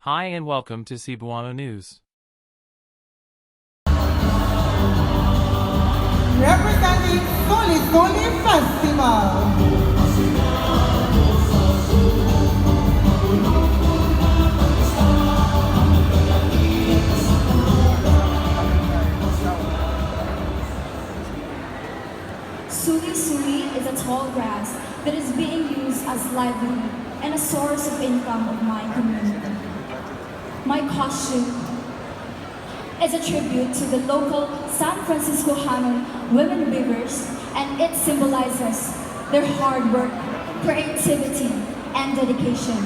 Hi and welcome to CEBUANO News. Representing Suli Festival. Suli is a tall grass that is being used as livelihood and a source of income of my community. My costume is a tribute to the local San Francisco Hanon women weavers, and it symbolizes their hard work, creativity, and dedication.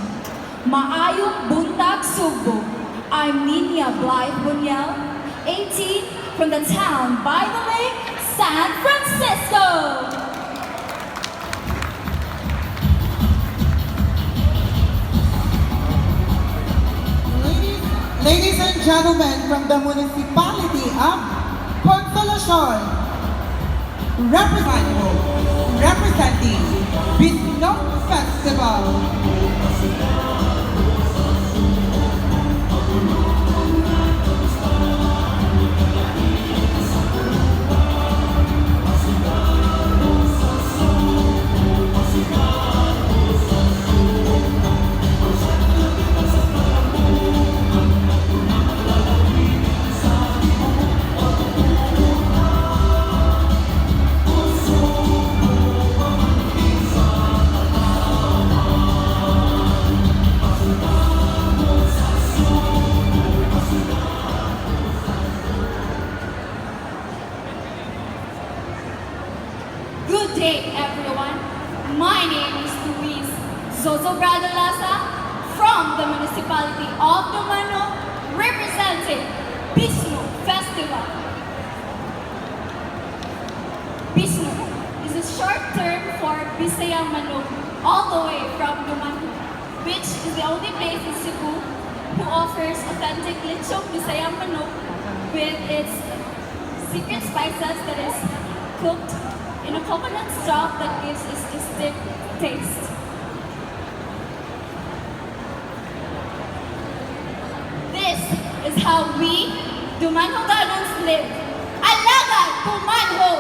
Maayong buntag Sugbo. I'm Nina Blythe Bunyel, 18, from the town by the lake, San Francisco. Ladies and gentlemen, from the municipality of Consolacion, representing Bisnog Festival. Good day, everyone. My name is Luis Zozo Bradalasa from the municipality of Dumano, representing Bisno Festival. Bisno is a short term for Bisayang Manok, all the way from Dumano, which is the only place in Cebu who offers authentic lechong Bisayang Manok with its secret spices that is cooked in a coconut stock that gives a distinct taste. This is how we, Dumanhoganons, live. Alaga Dumanho!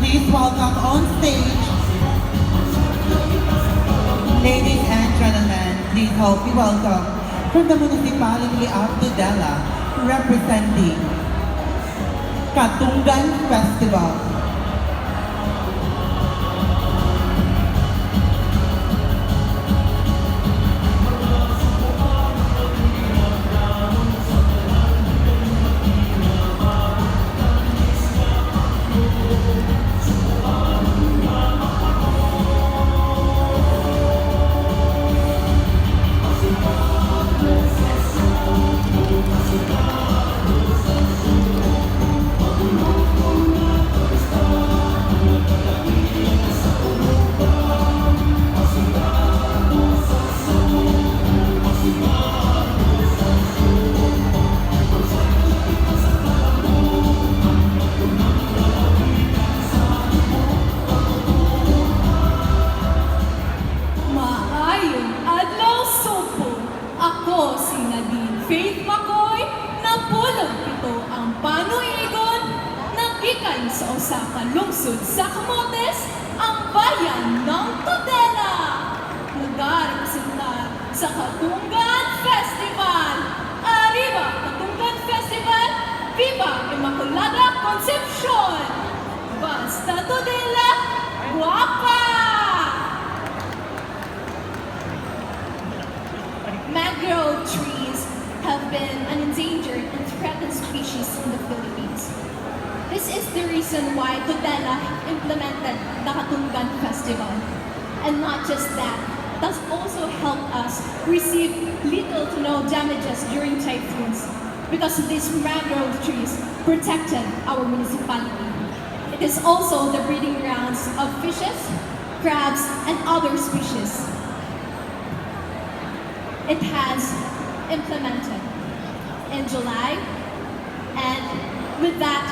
Please welcome on stage. Ladies and gentlemen, please help me welcome from the municipality of Tudela, representing Katungan Festival. Sa Osaka, lungsod sa Camotes, ang bayan ng Tudela. Nag-representar sa Katungan Festival. Arriba, Katungan Festival! Viva Immaculada Concepcion! Basta Tudela, guapa! Mangrove trees have been an endangered and threatened species in the Philippines. This is the reason why Tudela implemented the Katungan Festival. And not just that, it has also helped us receive little to no damages during typhoons because these mangrove trees protected our municipality. It is also the breeding grounds of fishes, crabs, and other species. It has implemented in July, and with that,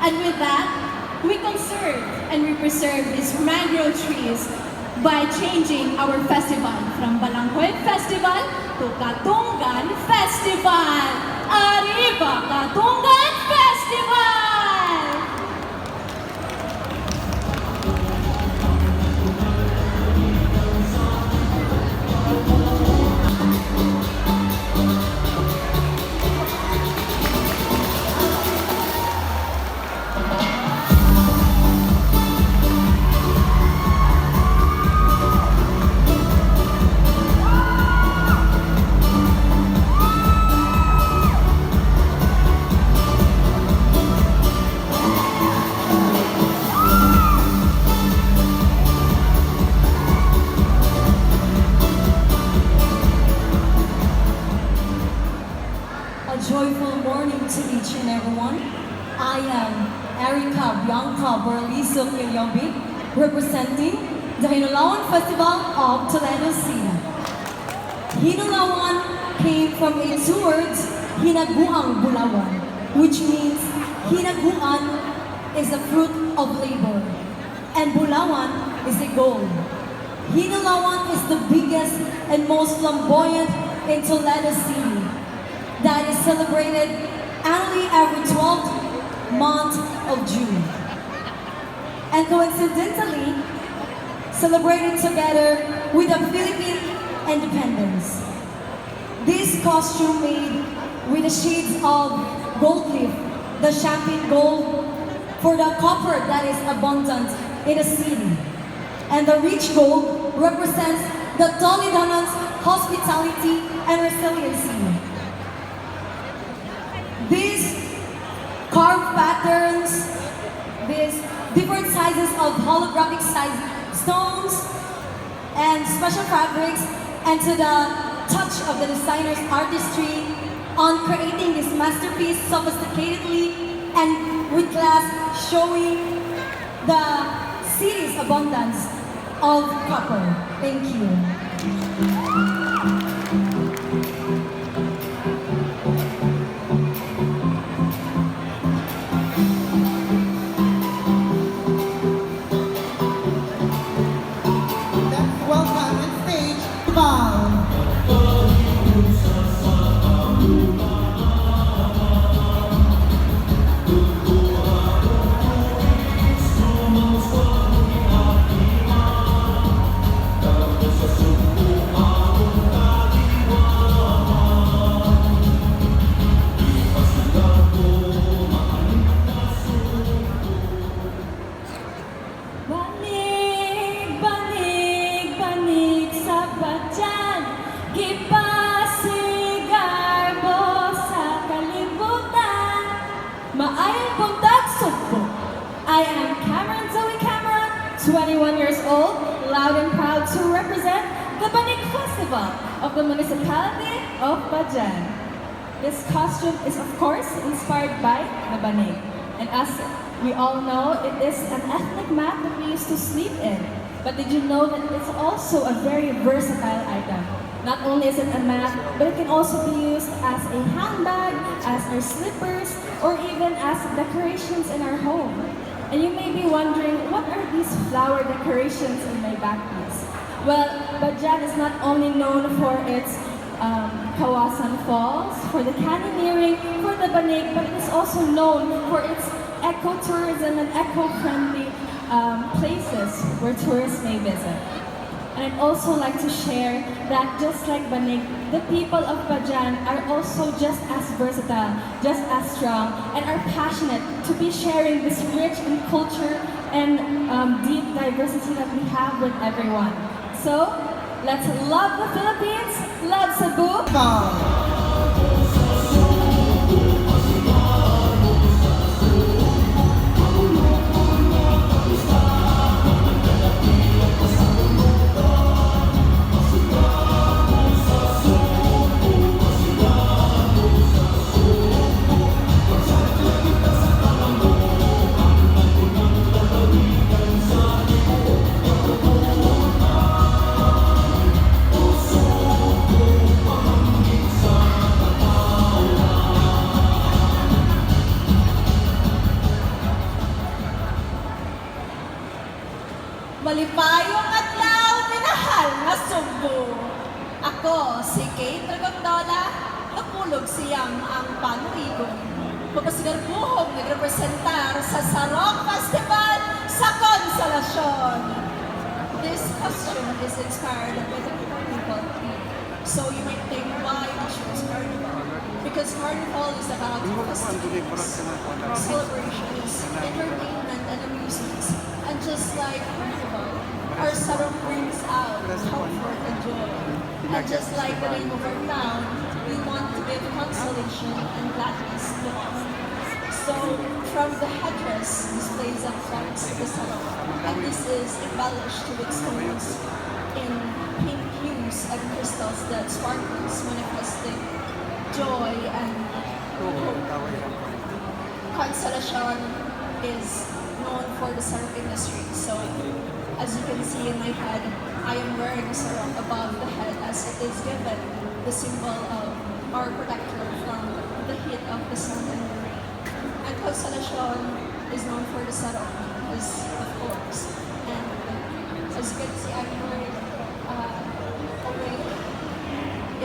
And with that, we conserve and we preserve these mangrove trees by changing our festival from Balanghoy Festival to Katungan Festival. Arriba Katungan Festival! Joyful morning to each and everyone. I am Erica Bianca Borliso Kilyobi, representing the Hinulawan Festival of Toledo City. Hinulawan came from a two words, Hinaguang Bulawan, which means Hinaguan is the fruit of labor, and Bulawan is a goal. Hinulawan is the biggest and most flamboyant in Toledo City, that is celebrated annually every 12th month of June. And coincidentally, celebrated together with the Philippine independence. This costume made with the shades of gold leaf, the champagne gold, for the copper that is abundant in the city. And the rich gold represents the Toledanans' hospitality and resiliency. These carved patterns, these different sizes of holographic size stones and special fabrics, and to the touch of the designer's artistry on creating this masterpiece sophisticatedly and with glass, showing the city's abundance of copper. Thank you. Let's welcome on stage, Val. Banig, banig, banig sa batyan, Pasigarbo sa kalibutan. Maayong buntag, Sugbo. I am Cameron Zoe Cameron, 21 years old, loud and proud to represent the Banig Festival of the municipality of Bajan. This costume is of course inspired by the Banig, and as we all know, it is an ethnic mat that we used to sleep in. But did you know that it's also a very versatile item? Not only is it a mat, but it can also be used as a handbag, as our slippers, or even as decorations in our home. And you may be wondering, what are these flower decorations in my back piece? Well, Bajan is not only known for its Kawasan Falls, for the canyoneering, for the Banig, but it is also known for its ecotourism and eco-friendly places where tourists may visit. And I'd also like to share that just like Banig, the people of Bajan are also just as versatile, just as strong, and are passionate to be sharing this rich in culture and deep diversity that we have with everyone. So, let's love the Philippines, love Cebu. Val. Malipayong adlaw, minahal nga Sugbo. Ako, si Kate Dragondola, napulog siyang ang panuigon. Pasigarbo nagrepresentar sa Sarong Festival sa Konsolasyon. This costume is inspired by the Carnival theme. So you might think, why we choose Carnival? Because Carnival is about festivities, celebrations, entertainment, and amusements. And just like Carnival, our sarong brings out comfort and joy. And just like the name of our town, we want to give consolation and gladness to all. So, from the headdress displays of flags the sarong, and this is embellished with stones in pink hues and crystals that sparkles, manifesting joy and hope. Consolation is known for the sarong industry. So, as you can see in my head, I am wearing a sarong above the head as it is given the symbol of our protector from the heat of the sun and the rain. And Consolation is known for the sarong, of course. And as you can see, I'm wearing a ring.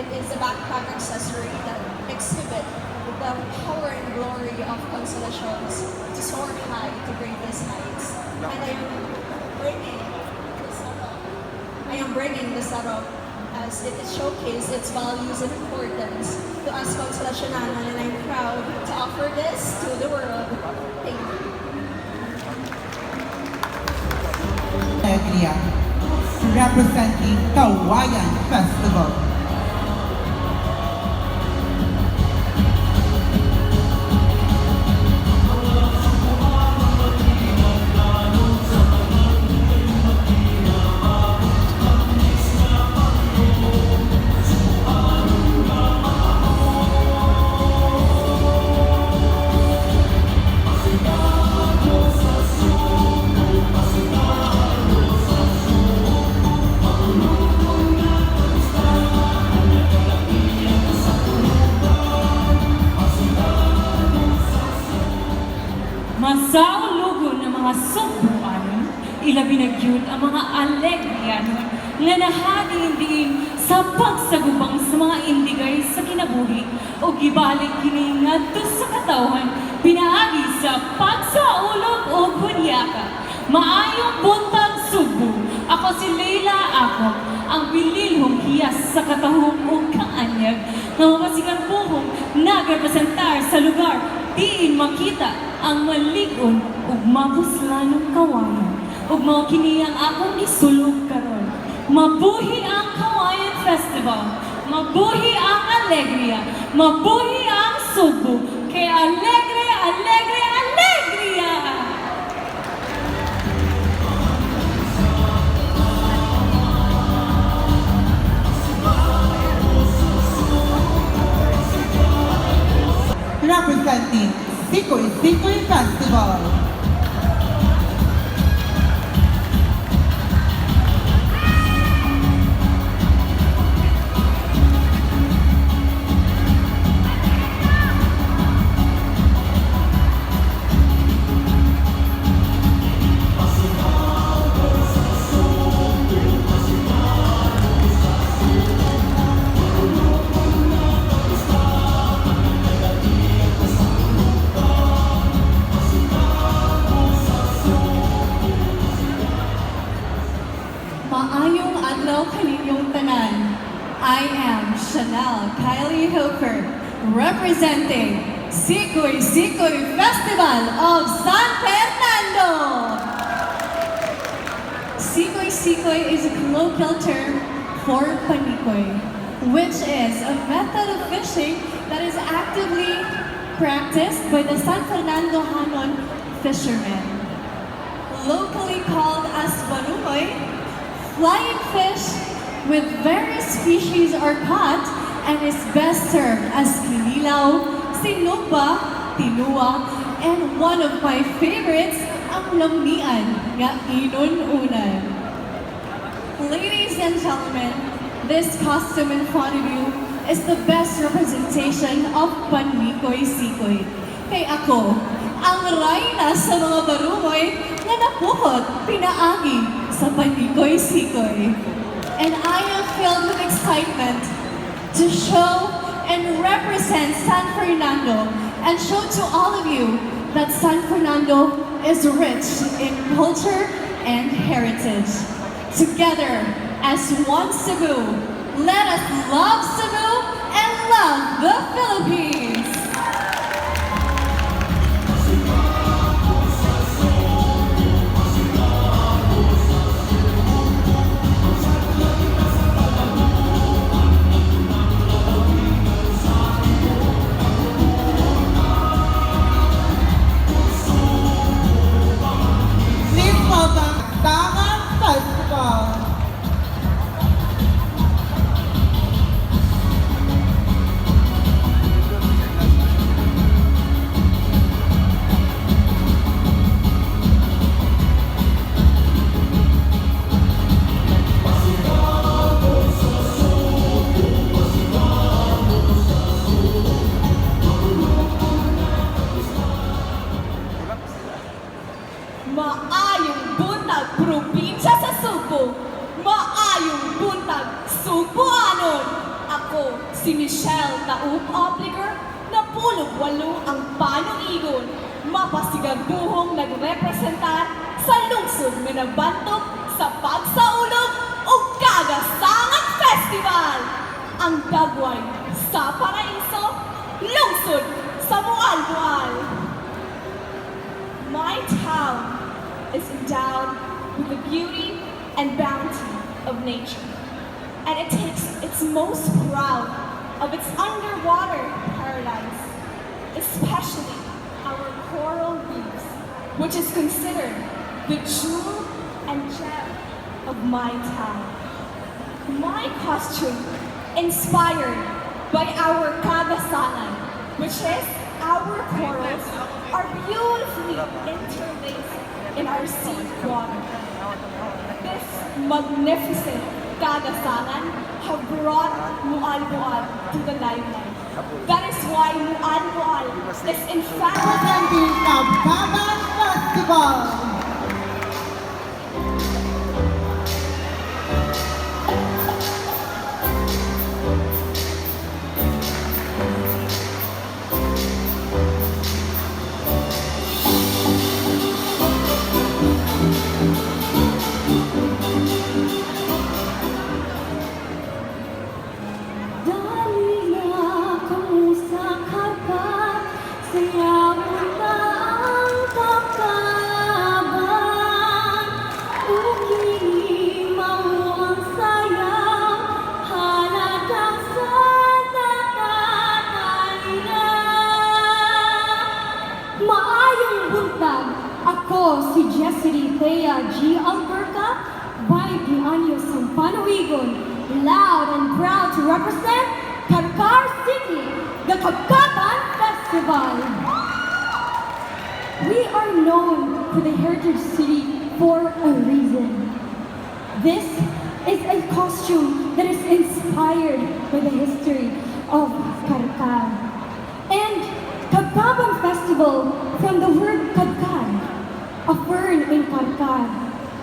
It is a backpack accessory that exhibit the power and glory of Consolations to soar high to greatest heights. And I am bringing the sarong as it showcases its values and importance to us Consolacionanan, and I'm proud to offer this to the world. Thank you. Alegria, representing Kawayan Festival. Masaulugon ng mga Sugboano, ilabinagyod ang mga Alegriyano nga nahadiin sa pagsagubang sa mga indigay sa kinabuhi o gibalik kini ngadto sa katawhan pinaagi sa pagsaulog o bunyaka. Maayong buntag Sugbo, ako si Leila ako, ang bililhong hiyas sa katahong o kaanyag nga mapasigarbuhong nagrepresentar sa lugar diin makita ang maligon ug mapuslanong kawayan ug mao kini ang akong isulog karon. Mabuhi ang Kawayan Festival, mabuhi ang Alegria, mabuhi ang Sugbo, kay Alegre, Alegre, Alegria! Representing Sikoy Festival. Maayong adlaw kaninyong tanan. I am Chanel Kylie Hilfer, representing Sikoy Festival of San Fernando. Sikoy is a colloquial term for panikoy, which is a method of fishing that is actively practiced by the San Fernando Hanon fishermen. Locally called as banumoy, flying fish with various species are caught and is best served as kinilaw, sinupa, tinua, and one of my favorites, ang lamian nga inununan. Ladies and gentlemen, this costume in front of you is the best representation of panikoy-sikoy. Kay ako, ang rayna sa mga barumoy na napukot pinaagi sa panikoy-sikoy. And I am filled with excitement to show and represent San Fernando and show to all of you that San Fernando is rich in culture and heritage. Together, as one Cebu, let us love Cebu and love the Philippines! Please welcome Daman Festival. Maayong buntag probinsya sa Sugbo. Maayong buntag Sugboanon. Ako si Michelle Taub Obliger na pulog walo ang panuigon. Mapasigarbuhong nagrepresentar sa lungsod nga nabantok sa pagsaulog o Kagasangan Festival. Ang dagway sa paraiso, lungsod sa Mualbual. My town is endowed with the beauty and bounty of nature, and it takes its most proud of its underwater paradise, especially our coral reefs, which is considered the jewel and gem of my town. My costume, inspired by our Kagasangan, which is our corals, are beautifully interlaced in our sea water. This magnificent Kagasangan have brought Mualbual to the limelight. That is why Mualbual is in fact Presenting Kababan Festival. Dali na kamo sa karpa, sayawin na ang takaban. Ukimaw ang sayaw, halagang sa natatanila. Maayong buntag, ako si Jessie Thea G. Alberca, by the Anyos ng Panuigon, loud and proud to represent Karkar City, the Kabatan Festival. We are known for the heritage city for a reason. This is a costume that is inspired by the history of Karkar. And Kababan Festival, from the word Kadkan, a fern in Karkar,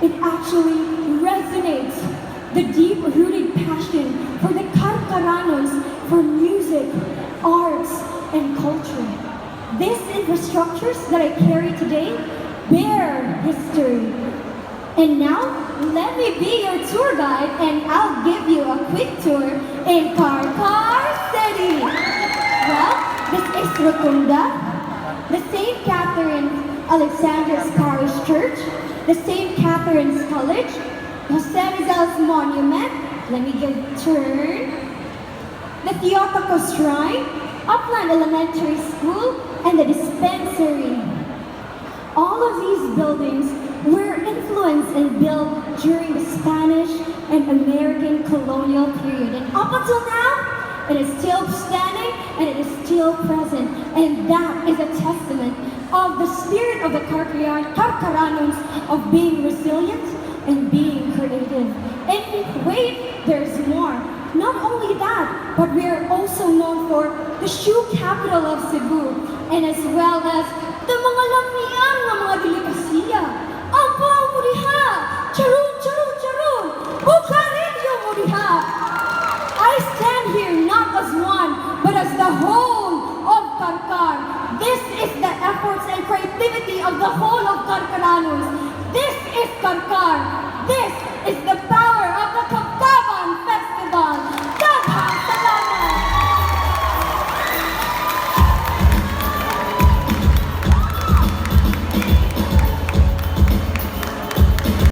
it actually resonates the deep-rooted passion for the Karkaranos for music, arts, and culture. These infrastructures that I carry today bear history. And now, let me be your tour guide and I'll give you a quick tour in Karkar City. Well, this is Rotunda, the St. Catherine Alexander's Parish Church, the St. Catherine's College, Jose Rizal's Monument, let me give a turn, the Theotokos Shrine, Upland Elementary School, and the Dispensary. All of these buildings were influenced and built during the Spanish and American colonial period. And up until now, it is still standing and it is still present. And that is a testament of the spirit of the Karkaranos of being resilient and being creative. And wait, there's more. Not only that, but we are also known for the shoe capital of Cebu, and as well as the mga lamian ng mga delikasiya. Ang pamuriha! Charun! as one, but as the whole of Karkar. This is the efforts and creativity of the whole of Karkaranos. This is Karkar.